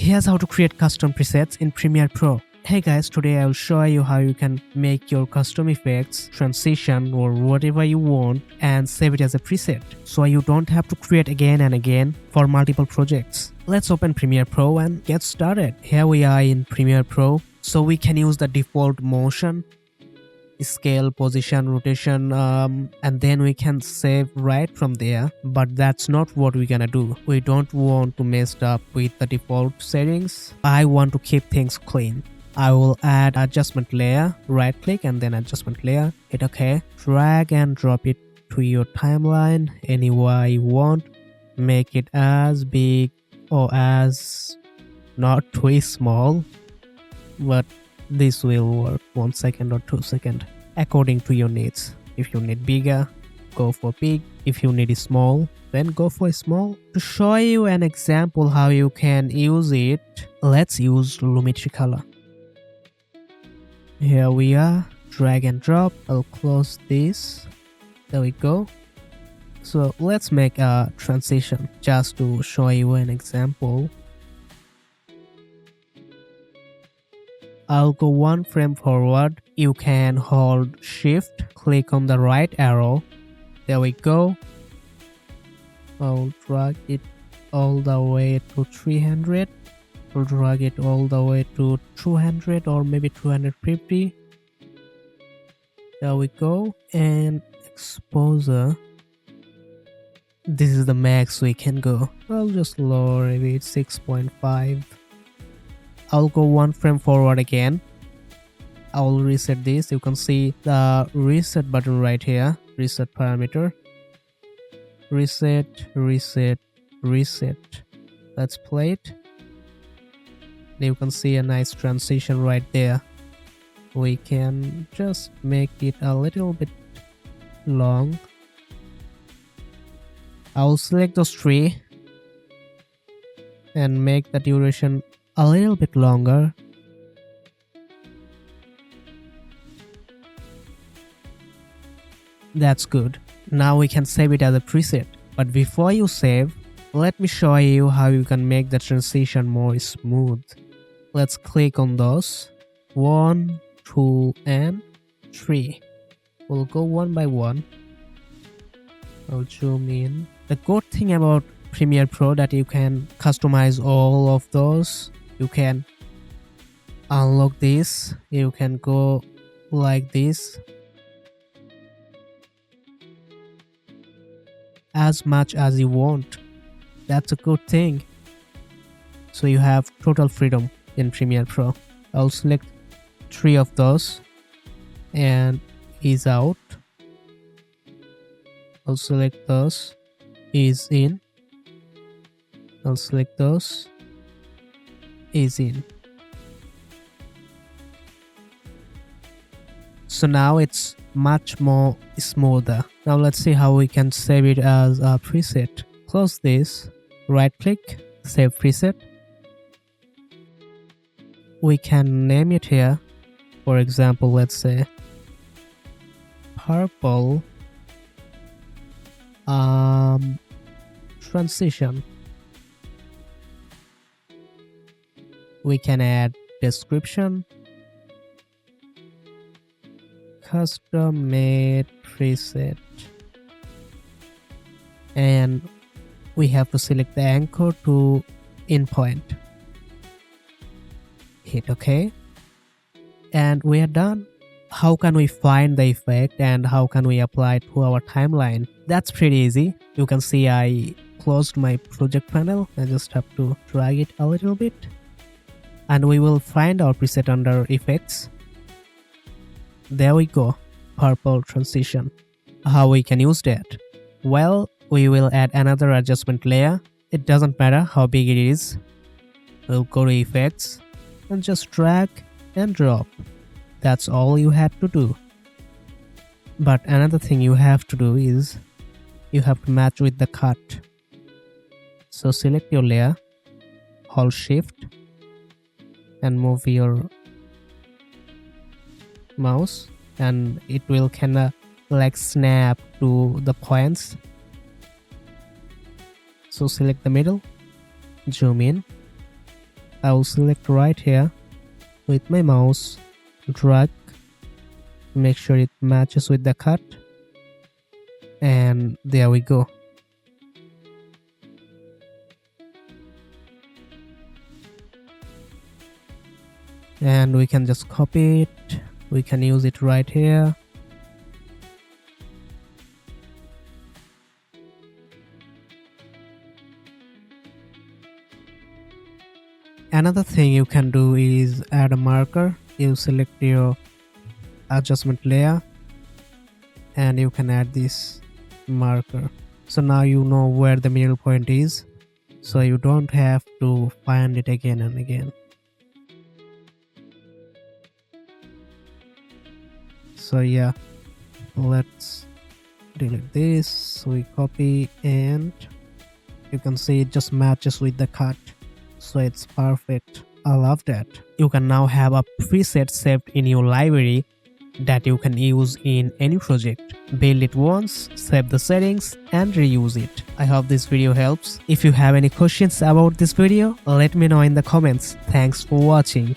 Here's how to create custom presets in Premiere Pro. Hey guys, today I'll show you how you can make your custom effects, transition or whatever you want and save it as a preset so you don't have to create again and again for multiple projects. Let's open Premiere Pro and get started. Here we are in Premiere Pro, so we can use the default motion, scale, position, rotation, and then we can save right from there. But that's not what we're gonna do. We don't want to mess up with the default settings. I want to keep things clean. I will add adjustment layer, right click and then adjustment layer, hit OK, drag and drop it to your timeline anywhere you want. Make it as big or as not too small, but this will work 1 second or 2 seconds according to your needs. If you need bigger, go for big. If you need small, then go for small. To show you an example how you can use it, let's use Lumetri color. Here we are, drag and drop. I'll close this. There we go. So let's make a transition just to show you an example. I'll go 1 frame forward. You can hold shift, click on the right arrow. There we go. I'll drag it all the way to 300. I'll drag it all the way to 200 or maybe 250. There we go. And exposure. This is the max we can go. I'll just lower it 6.5. I'll go 1 frame forward again. I'll reset this. You can see the reset button right here. Reset parameter. Reset, reset, reset. Let's play it. You can see a nice transition right there. We can just make it a little bit long. I'll select those 3 and make the duration a little bit longer. That's good. Now we can save it as a preset. But before you save, let me show you how you can make the transition more smooth. Let's click on those. 1, 2, and 3. We'll go one by one. I'll zoom in. The good thing about Premiere Pro that you can customize all of those. You can unlock this. You can go like this. As much as you want. That's a good thing. So you have total freedom in Premiere Pro. I'll select 3 of those and ease out. I'll select those, ease in. I'll select those, ease in. So now it's much more smoother. Now let's see how we can save it as a preset. Close this, right click, save preset. We can name it here. For example, let's say purple transition. We can add description, custom made preset, and we have to select the anchor to endpoint. Hit OK, and we are done. How can we find the effect and how can we apply it to our timeline? That's pretty easy. You can see I closed my project panel. I just have to drag it a little bit, and we will find our preset under effects. There we go, purple transition. How we can use that? Well, we will add another adjustment layer. It doesn't matter how big it is. We'll go to effects and just drag and drop. That's all you have to do. But another thing you have to do is you have to match with the cut. So select your layer, hold shift and move your mouse and it will kinda like snap to the points. So select the middle, zoom in, I will select right here with my mouse, drag, make sure it matches with the cut, and there we go. And we can just copy it, we can use it right here. Another thing you can do is add a marker. You select your adjustment layer and you can add this marker. So now you know where the middle point is, so you don't have to find it again and again. So yeah, let's delete this. We copy and you can see it just matches with the cut, so it's perfect. I love that. You can now have a preset saved in your library that you can use in any project. Build it once, save the settings and reuse it. I hope this video helps. If you have any questions about this video, let me know in the comments. Thanks for watching.